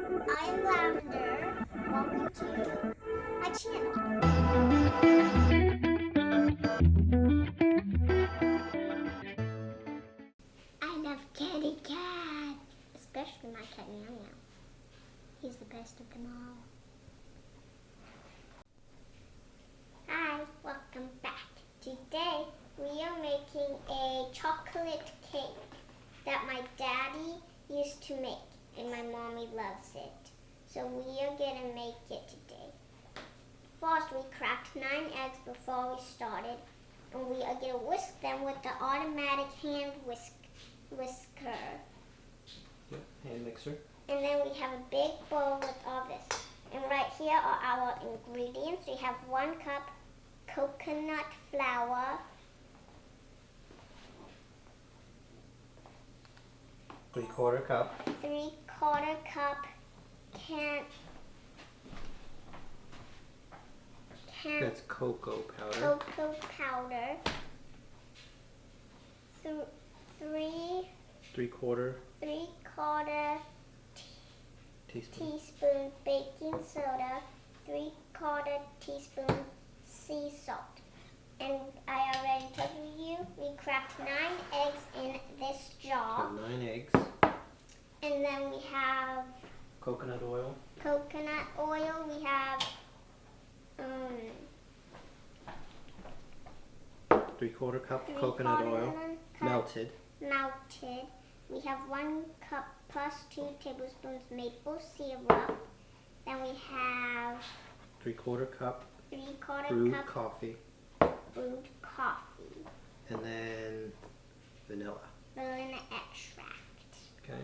I'm Lavender. Welcome to my channel. I love kitty cats, especially my cat Meow Meow. He's the best of them all. Hi, welcome back. Today we are making a chocolate cake that my daddy used to make and my mommy loves it. So we are gonna make it today. First we cracked 9 eggs before we started and we are gonna whisk them with the automatic hand whisker. Yeah, hand mixer. And then we have a big bowl with all this. And right here are our ingredients. We have 1 cup coconut flour, 3/4 cup. 3/4 cup That's cocoa powder. cocoa powder, 3/4 teaspoon baking soda, 3/4 teaspoon sea salt. And I already told you we cracked 9 eggs in this jar. So 9 eggs. And then we have Coconut oil. We have 3/4 cup coconut oil. Melted. We have 1 cup plus 2 tablespoons maple syrup. Then we have 3/4 cup 3/4 brewed cup coffee. brewed coffee. And then vanilla. Vanilla extract. Okay.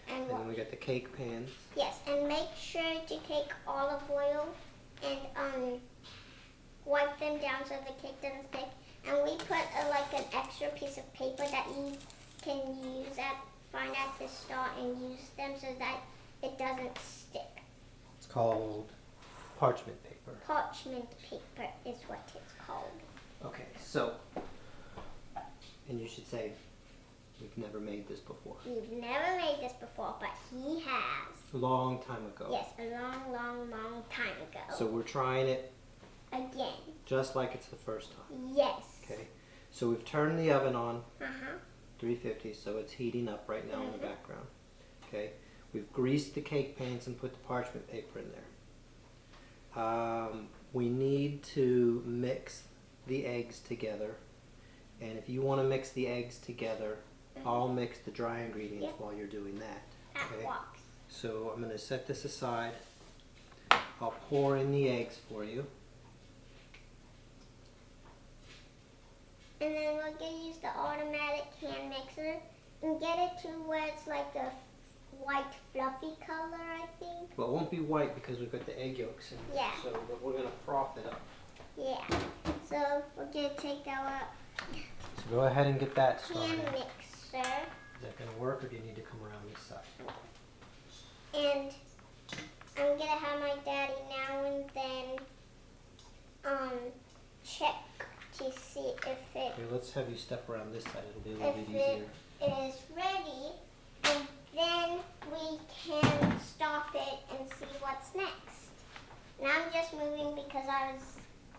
And And then we got the cake pans. yes, and make sure to take olive oil and wipe them down so the cake doesn't stick. And we put like an extra piece of paper that you can find at the store and use them so that it doesn't stick. It's called parchment paper. Parchment paper is what it's called. Okay, so, and you should say, we've never made this before. We've never made this before, but he has. A long time ago. Yes, a long time ago. So we're trying it Again. just like it's the first time. Yes. Okay, so we've turned the oven on, Uh-huh. 350, so it's heating up right now in the background. Okay, we've greased the cake pans and put the parchment paper in there. We need to mix the eggs together, and if you want to mix the eggs together, I'll mix the dry ingredients while you're doing that. That works. So I'm going to set this aside. I'll pour in the eggs for you. And then we're going to use the automatic hand mixer and get it to where it's like a white fluffy color, I think. Well, it won't be white because we've got the egg yolks in there. Yeah. So, but we're going to froth it up. Yeah. So we're going to take our So go ahead and get that hand started. mixer Is that going to work, or do you need to come around this side? and I'm going to have my daddy now and then check to see if it Okay, let's have you step around this side. It'll be a little bit easier. is ready, and then we can stop it and see what's next. Now I'm just moving because I was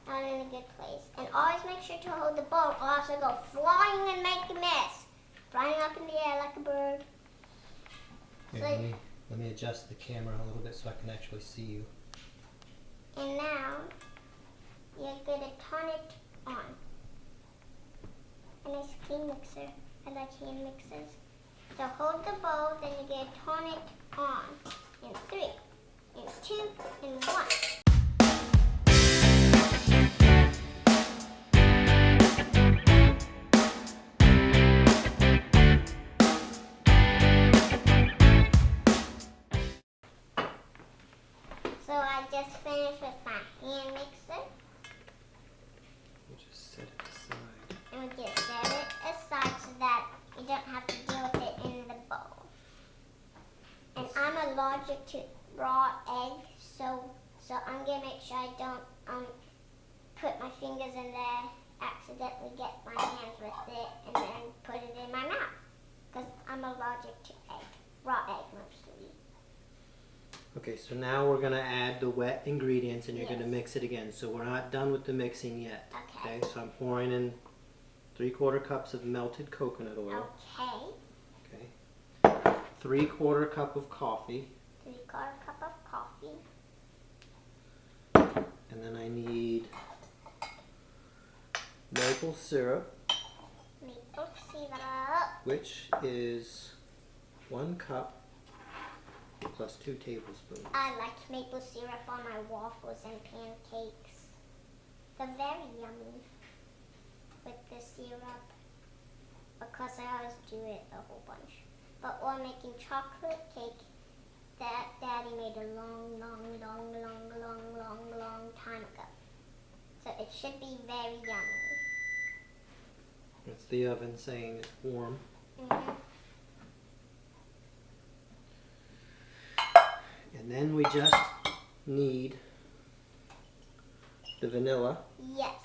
not in a good place. And always make sure to hold the bowl or else it'll go flying and make a mess. Flying up in the air like a bird. Here, let me adjust the camera a little bit so I can actually see you. And now you're going to turn it on. A nice clean mixer. I like hand mixers. So hold the bowl, then you're going to turn it on. In 3, in 2, in 1. So I just finished with my hand mixer. We'll just set it aside. And we just set it aside so that you don't have to deal with it in the bowl. And I'm allergic to raw egg, so I'm gonna make sure I don't put my fingers in there, accidentally get my hands with it, and then put it in my mouth. Because I'm allergic to egg, raw egg mostly. Okay, so now we're going to add the wet ingredients and you're Yes. going to mix it again. So we're not done with the mixing yet. Okay. So I'm pouring in 3/4 cups of melted coconut oil. Okay. Okay. 3/4 cup of coffee. 3/4 cup of coffee. And then I need maple syrup, Maple syrup. which is 1 cup plus 2 tablespoons. I like maple syrup on my waffles and pancakes. They're very yummy with the syrup because I always do it a whole bunch. But while making chocolate cake that Daddy made a long time ago. So it should be very yummy. It's the oven saying it's warm. Mm-hmm. And then we just need the vanilla. Yes.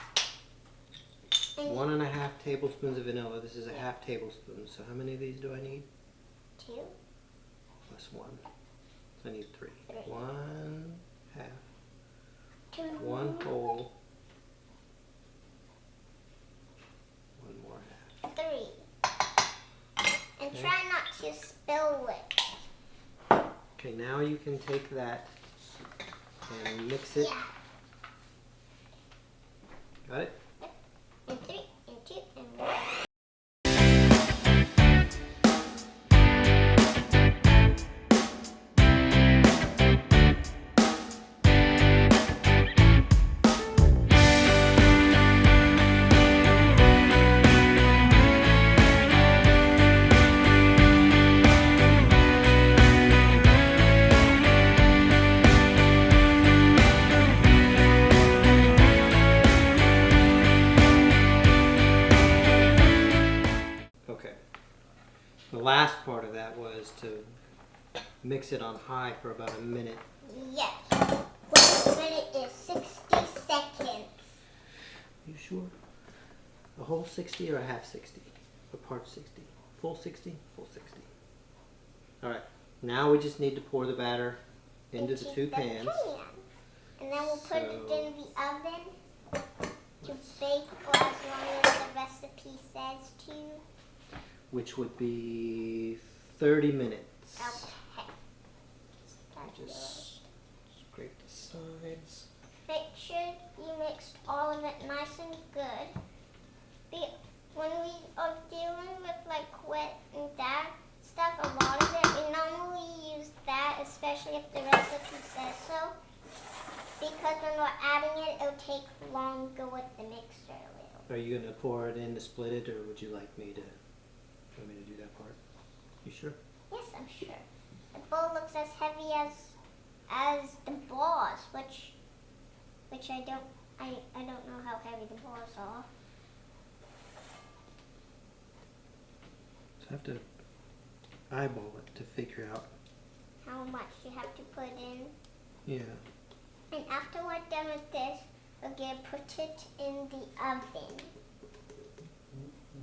And 1.5 tablespoons of vanilla. This is a half tablespoon. So how many of these do I need? 2. Plus 1. So I need 3. 3. 1 half. 2. 1 whole. 1 more half. 3. And Okay. try not to spill it. Okay, now you can take that and mix it. Yeah. Got it? And 3, and 2, and 1. Okay. The last part of that was to mix it on high for about a minute. Yes. 1 minute is 60 seconds. You sure? A whole 60 or a half 60? A part 60? Full 60? Full 60. Alright, now we just need to pour the batter into the 2 pans. And then we'll put it So- in the oven to bake for as long as the recipe says to. Which would be 30 minutes. Okay. Just scrape the sides. Make sure you mixed all of it nice and good. When we are dealing with like wet and that stuff, a lot of it, we normally use that, especially if the recipe says so. Because when we're adding it, it'll take longer with the mixer a little. Are you going to pour it in to split it, or would you like me to do that part? You sure? Yes, I'm sure. The bowl looks as heavy as the balls, which I don't know how heavy the balls are. So I have to eyeball it to figure out. How much you have to put in. Yeah. And after we're done with this, we're going to put it in the oven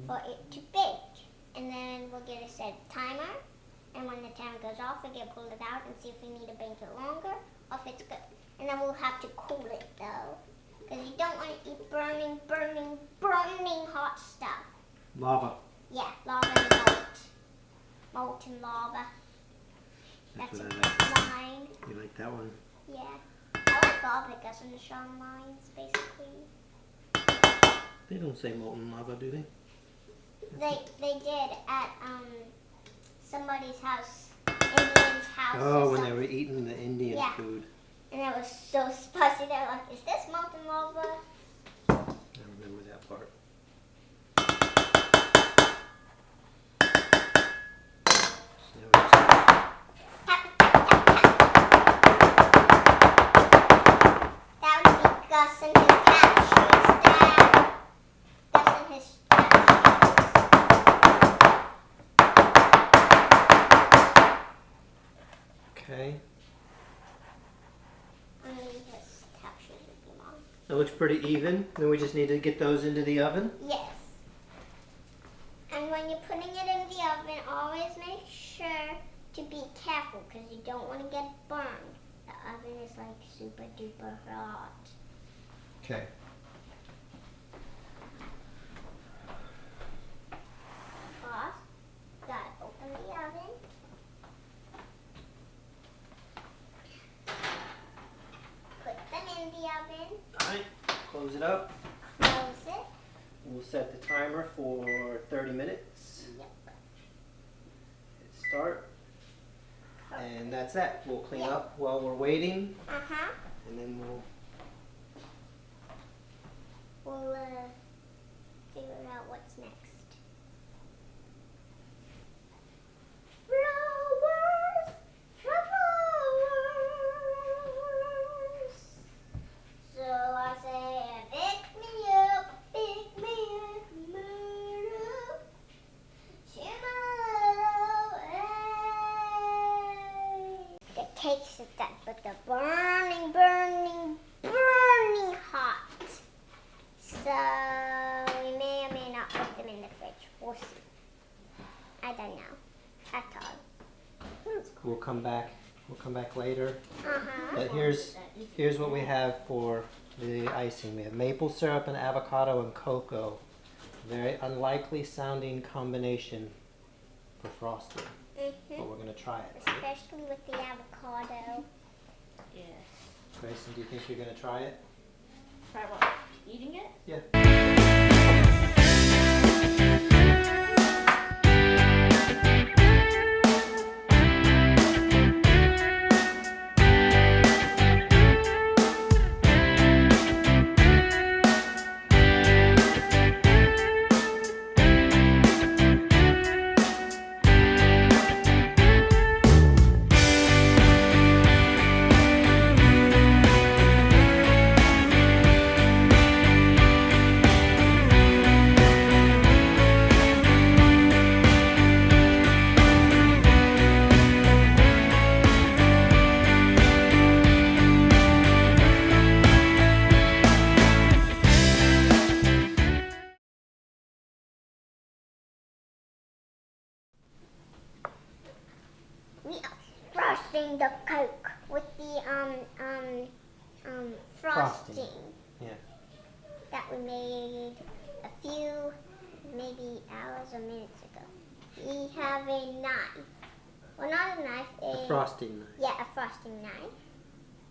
for it to bake. And then we're going to set a timer. And when the timer goes off, we're going to pull it out and see if we need to bake it longer or if it's good. And then we'll have to cool it though. Because you don't want to eat burning hot stuff. Lava. Yeah, lava and malt. Molten lava. That's That's what a I like. good line. You like that one? Yeah. I like lava because of the strong lines, basically. They don't say molten lava, do they? They did at somebody's house, Indian's house. Oh, or when they something. were eating the Indian Yeah. food. And it was so spicy. They were like, "Is this molten lava?" I remember that part. So now we just Tap, tap, tap, tap. That would be Gus and his tap shoes, Dad. Gus and his tap okay. shoes. I mean, his tap shoes would be Mom. That looks pretty even. Then we just need to get those into the oven. Yes. And when you're putting it in the oven, always make sure to be careful because you don't want to get burned. The oven is like super duper hot. Okay. First, gotta open the oven. Put them in the oven. Alright, close it up. Close it. We'll set the timer for 30 minutes. Yep. Hit start. And that's it. We'll clean up while we're waiting, Uh-huh. and then we'll figure out what's next. Flowers, flowers. So I say, pick me up, murder. The cakes are done, but they're burning, burning, burning hot. So we may or may not put them in the fridge. We'll see. I don't know. At all. we'll come back. We'll come back later. Uh-huh. But here's what we have for the icing. We have maple syrup and avocado and cocoa. Very unlikely sounding combination for frosting, but we're gonna try it. Especially with the avocado. Yes. Grayson, do you think you're gonna try it? Try what? Eating it? Yeah. We are frosting the Coke with the frosting Yeah. that we made a few maybe hours or minutes ago. We have a knife. Well, not a knife. A frosting knife. Yeah, a frosting knife.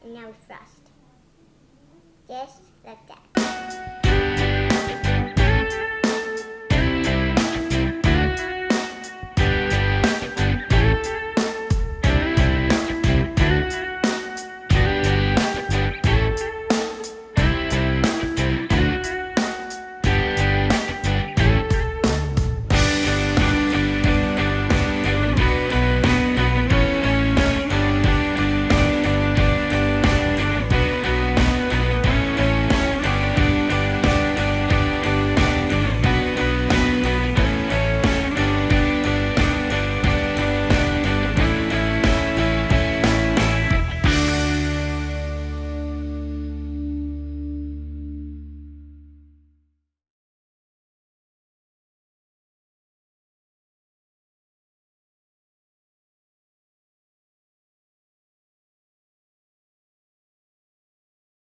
And now we frost. Just like that.